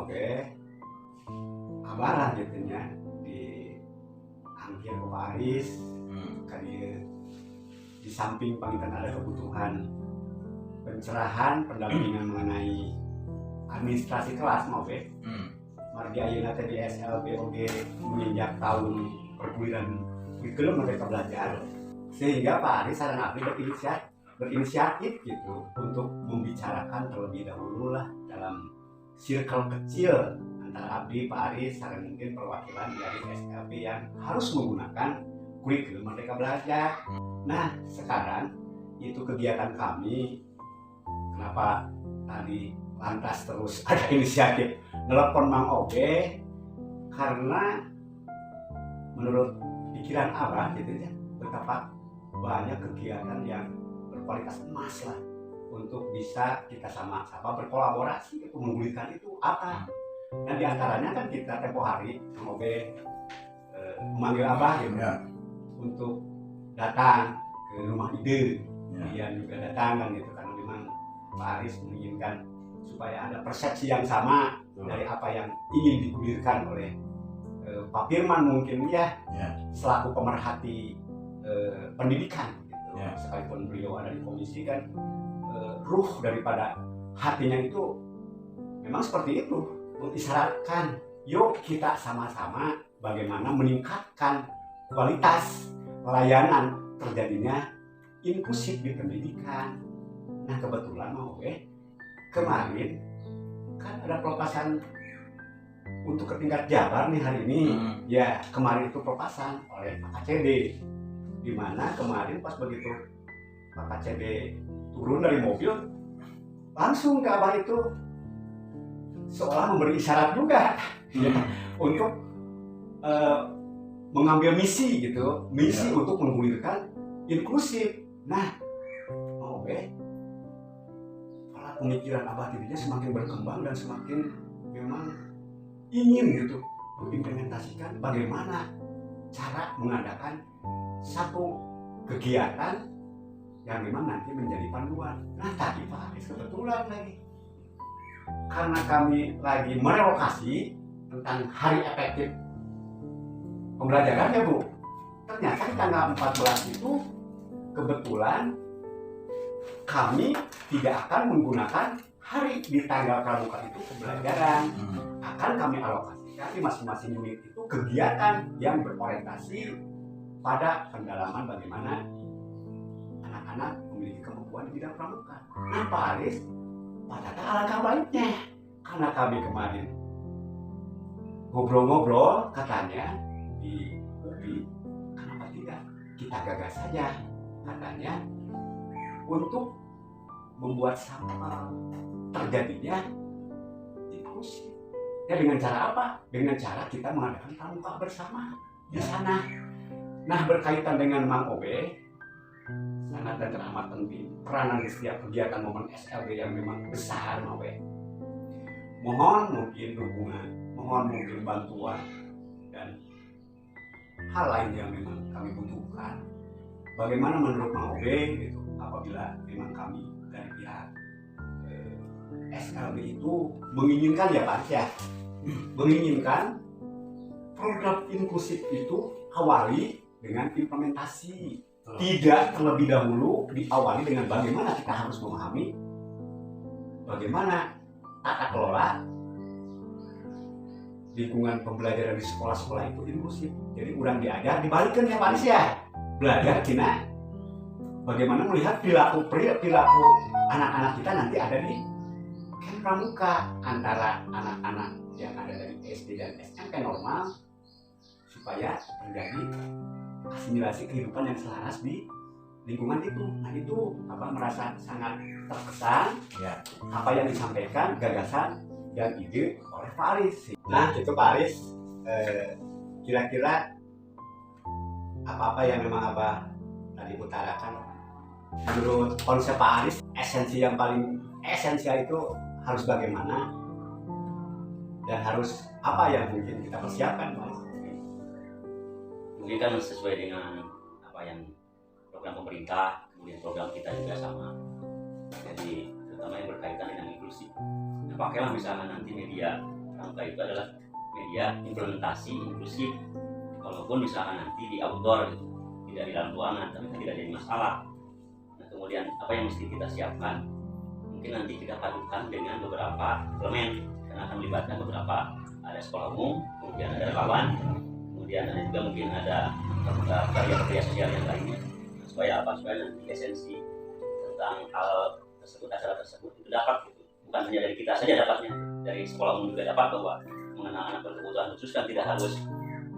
oke abaran gitu nya di angkir ke Paris kali di samping pangitan ada kebutuhan pencerahan pendampingan mengenai administrasi kelas mau be margi ayeuna teh di SLBOG menginjak tahun perguruan kurikulum Merdeka Belajar sehingga Pak Aris sareng abdi berinisiatif gitu untuk membicarakan terlebih dahulu lah dalam circle kecil antara abdi Pak Aris sareng mungkin perwakilan dari SLB yang harus menggunakan kurikulum Merdeka Belajar. Nah sekarang itu kegiatan kami kenapa tadi lantas terus ada inisiatif nelpon Mang Oge karena menurut pikiran Abah gitu ya betapa banyak kegiatan yang berkualitas emas lah untuk bisa kita sama-sama berkolaborasi untuk menggulirkan itu apa. Nah diantaranya kan kita tempo hari Mang Oge memanggil Abah gitu ya untuk datang ke rumah ide dia juga datang kan gitu karena memang Pak Aris menginginkan supaya ada persepsi yang sama dari apa yang ingin digulirkan oleh Pak Firman mungkin ya selaku pemerhati pendidikan gitu. Sekalipun beliau ada di komisi kan ruh daripada hatinya itu memang seperti itu mengisyaratkan yuk kita sama-sama bagaimana meningkatkan kualitas layanan terjadinya inklusif di pendidikan. Nah kebetulan mau kemarin kan ada pelepasan untuk ke tingkat Jabar nih hari ini. Ya kemarin itu pelepasan oleh Pak KCD di mana kemarin pas begitu Pak KCD turun dari mobil langsung ke Abah itu seolah memberi isyarat juga ya, untuk mengambil misi gitu untuk menggulirkan inklusif. Nah mau pemikiran Abah dirinya semakin berkembang dan semakin memang ingin gitu mengimplementasikan bagaimana cara mengadakan satu kegiatan yang memang nanti menjadi panduan. Nah tadi Pak Aris kebetulan lagi karena kami lagi merelokasi tentang hari efektif pembelajaran ya Bu, ternyata di tanggal 14 itu kebetulan kami tidak akan menggunakan hari di tanggal pramuka itu pembelajaran. Akan kami alokasikan di masing-masing unit itu kegiatan yang berorientasi pada pendalaman bagaimana anak-anak memiliki kemampuan di bidang pramuka. Nah Pak Aris, pada alangkah baiknya karena kami kemarin ngobrol-ngobrol katanya di UPI, kenapa tidak kita gagas saja katanya untuk membuat sampel terjadinya inklusi. Ya dengan cara apa? Dengan cara kita mengadakan pramuka bersama di sana. Nah berkaitan dengan Mang Obe, sangat dan teramat penting peranan di setiap kegiatan momen SLB yang memang besar Mang Obe. Mohon mungkin dukungan, mohon mungkin bantuan dan hal lain yang memang kami butuhkan. Bagaimana menurut Mang Obe gitu apabila memang kami dari pihak SLB itu menginginkan ya Pak ya, menginginkan program inklusif itu awali dengan implementasi, tidak terlebih dahulu diawali dengan bagaimana kita harus memahami bagaimana tata kelola lingkungan pembelajaran di sekolah-sekolah itu inklusif. Jadi kurang diajar dibalikkan ya Pak ya, belajar kina bagaimana melihat perilaku anak-anak kita nanti ada di camp pramuka antara anak-anak yang ada dari SD dan SMP normal supaya terjadi asimilasi kehidupan yang selaras di lingkungan itu. Nah itu Abah merasa sangat terkesan apa yang disampaikan gagasan dan ide oleh Pak Aris. Nah itu Pak Aris, kira-kira apa-apa yang memang Abah tadi utarakan menurut konsep Pak Aris, esensi yang paling esensial itu harus bagaimana dan harus apa yang mungkin kita persiapkan Pak? Mungkin kan sesuai dengan apa yang program pemerintah, kemudian program kita juga sama. Jadi terutama yang berkaitan dengan inklusi. Nah, pakailah misalnya nanti media pramuka itu adalah media implementasi inklusif, walaupun misalkan nanti di outdoor gitu, tidak di dalam ruangan, tapi kan tidak jadi masalah. Nah kemudian apa yang mesti kita siapkan, mungkin nanti kita padukan dengan beberapa elemen, karena akan melibatkan beberapa, ada sekolah umum, kemudian ada relawan, kemudian ada juga mungkin ada karya-karya sosial yang lainnya. Nah, supaya apa? Supaya nanti esensi tentang hal tersebut, acara tersebut itu dapat gitu. Bukan hanya dari kita saja dapatnya, dari sekolah umum juga dapat bahwa mengenal anak berkebutuhan khusus kan tidak harus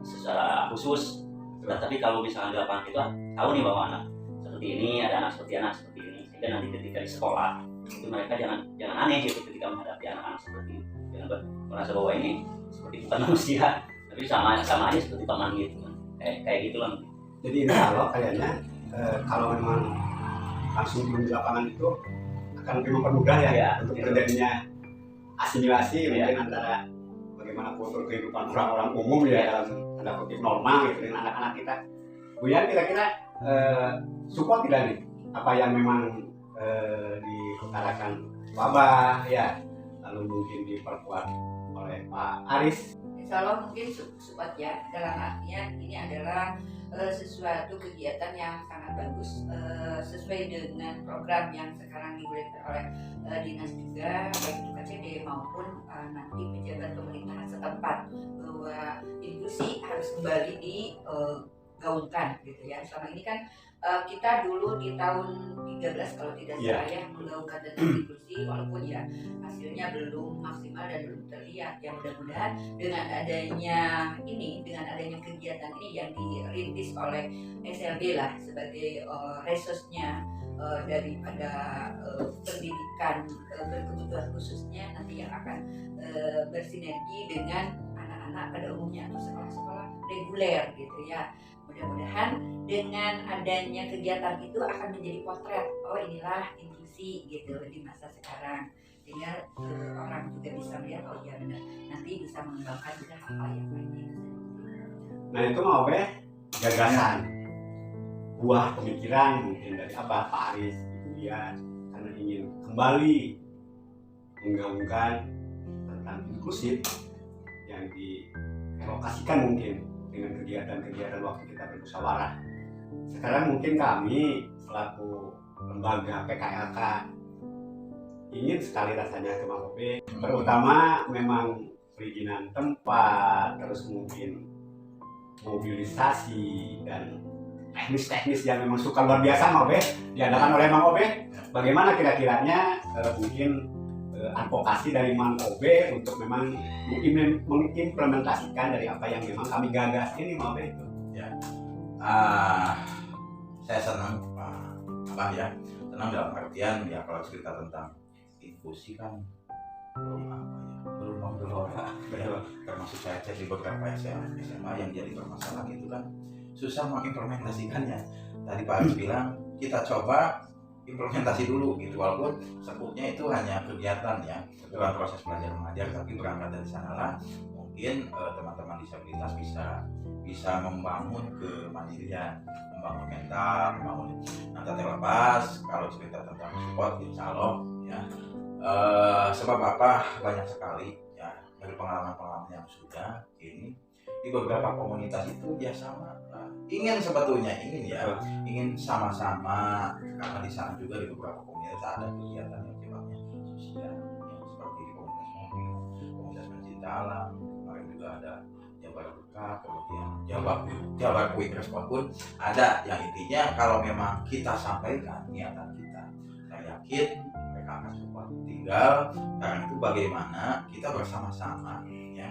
secara khusus. Nah, tapi kalau misalnya di lapangan kita tahu nih bahwa anak seperti ini, ada anak seperti ini, sehingga nanti ketika di sekolah itu mereka jangan aneh gitu ketika menghadapi anak-anak seperti itu, jangan merasa bahwa ini seperti bukan manusia, tapi sama aja seperti teman gitu, kayak gitu lah. Jadi insya Allah kayaknya kalau memang langsung turun di lapangan itu akan lebih mempermudah ya untuk terjadinya asimilasi mungkin antara bagaimana kultur kehidupan orang-orang umum ya dalam tanda kutip normal gitu dengan anak-anak kita. Bu Yan kira-kira support tidak nih apa yang memang diutarakan Wabah ya, lalu mungkin diperkuat oleh Pak Aris? Insya Allah mungkin support ya, dalam artian ini adalah sesuatu kegiatan yang sangat bagus, sesuai dengan program yang sekarang diberikan oleh dinas juga, baik itu KCD maupun nanti pejabat pemerintahan setempat, bahwa inklusi harus kembali digaungkan gitu ya. Selama ini kan kita dulu di tahun 13 kalau tidak salah ya menggaungkan tentang inklusi, walaupun ya hasilnya belum maksimal dan belum terlihat. Ya mudah-mudahan dengan adanya kegiatan ini yang dirintis oleh SLB lah sebagai resource-nya daripada pendidikan berkebutuhan khususnya nanti yang akan bersinergi dengan anak-anak pada umumnya atau sekolah-sekolah reguler gitu ya. Mudah-mudahan dengan adanya kegiatan itu akan menjadi potret, oh inilah inklusi gitu di masa sekarang, sehingga orang juga bisa melihat oh ya benar, nanti bisa mengembangkan juga apa yang lainnya. Nah itu mau gagasan, buah pemikiran mungkin dari Abah, Pak Aris, Ibu Yan, karena ingin kembali menggaungkan tentang inklusif yang direlokasikan mungkin dengan kegiatan-kegiatan waktu kita bermusyawarah. Sekarang mungkin kami selaku lembaga PKLK ingin sekali rasanya ke Mang Obe, terutama memang perizinan tempat, terus mungkin mobilisasi dan teknis-teknis yang memang suka luar biasa Mang Obe diadakan oleh Mang Obe. Bagaimana kira-kiranya mungkin advokasi dari Mang Obe untuk memang mengimplementasikan dari apa yang memang kami gagas ini Mang Obe itu. Ya, saya senang Pak ya, senang dalam artian ya kalau cerita tentang inklusi kan belum menggelora ya, termasuk saya cek di beberapa SMA yang jadi bermasalah itu kan susah mengimplementasikannya. Tadi Pak Aris bilang kita coba implementasi dulu gitu, walaupun sebutnya itu hanya kegiatan ya dalam proses belajar mengajar, tapi berangkat dari sanalah mungkin teman-teman disabilitas bisa membangun kemandirian, membangun mental, membangun. Nanti terlepas kalau cerita tentang support insya Allah ya, sebab apa banyak sekali ya dari pengalaman-pengalaman yang sudah ini di beberapa komunitas itu dia sama ingin ingin sama-sama, karena di sana juga di beberapa komunitas ada kegiatan yang sifatnya sosial yang seperti di komunitas mobil, komunitas pencinta alam, kemarin juga ada Jabar Berkah, kemudian Jabar Quick Respon pun ada, yang intinya kalau memang kita sampaikan niatan kita, saya yakin mereka akan support. Tinggal sekarang itu bagaimana kita bersama-sama ya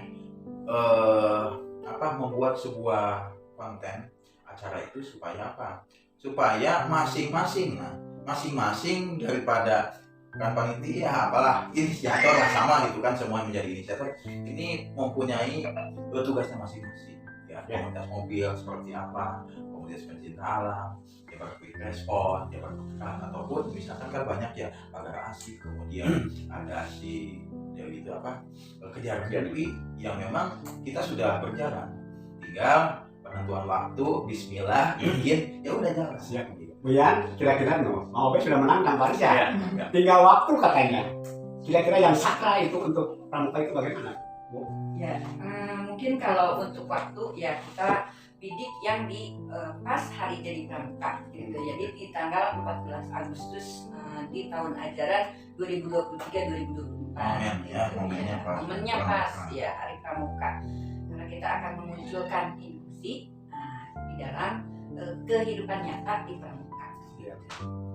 membuat sebuah konten acara itu supaya apa? Supaya masing-masing daripada kan panitia apalah inisiator lah sama gitu kan, semua menjadi inisiator ini mempunyai tugasnya masing-masing ya. Komunitas mobil seperti apa, komunitas pencinta alam, Jabar Quick Respon, Jabar Berkah, ataupun misalkan kan banyak ya Pagar Asik, kemudian ada si itu Kejar Dewi yang memang kita sudah berjalan, tinggal penentuan waktu, bismillah, bikin, ya udah jalan. Siap. Bu Yan, kira-kira Mang Obe sudah menang kan Pak Aris ya? Tinggal waktu katanya. Kira-kira yang sakral itu untuk pramuka itu bagaimana? Bu? Ya, mungkin kalau untuk waktu ya kita bidik yang di pas hari jadi pramuka gitu. Jadi di tanggal 14 Agustus di tahun ajaran 2023-2024. Amin, ya, gitu, momennya ya. pas. Momennya pas ya hari pramuka. Karena kita akan memunculkan inklusi di dalam kehidupan nyata di pramuka. Ya.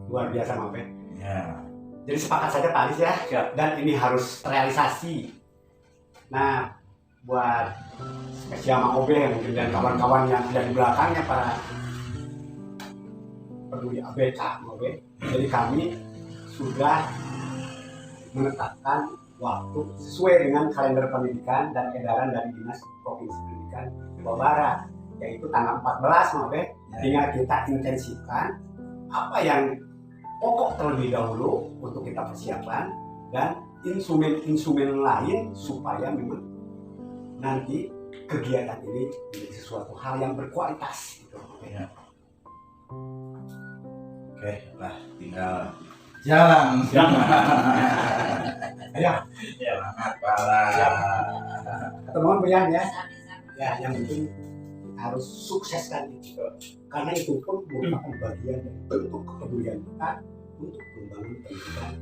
Luar biasa Mang Be. Ya. Jadi sepakat saja Pak Aris ya. Siap. Dan ini harus terrealisasi. Nah, buat spesial Mang Obe mungkin dan kawan-kawan yang ada di belakangnya para peduli ABK Mang Obe. Jadi kami sudah menetapkan waktu sesuai dengan kalender pendidikan dan edaran dari Dinas Provinsi Pendidikan Jawa Barat, yaitu tanggal 14 Mang Obe. Tinggal kita intensifkan apa yang pokok terlebih dahulu untuk kita persiapkan dan instrumen-instrumen lain supaya memang nanti kegiatan ini menjadi sesuatu hal yang berkualitas gitu. Ya. Oke, lah tinggal jalan. Ya, Semangat pala. teman Brian ya. Sama-sama. Ya, yang penting harus sukseskan itu. Karena itu pun merupakan bagian dari bentuk kepedulian kita untuk membangun pendidikan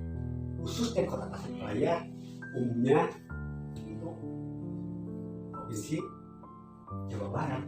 khususnya Kota Tasikmalaya umumnya untuk Provinsi Jawa Barat.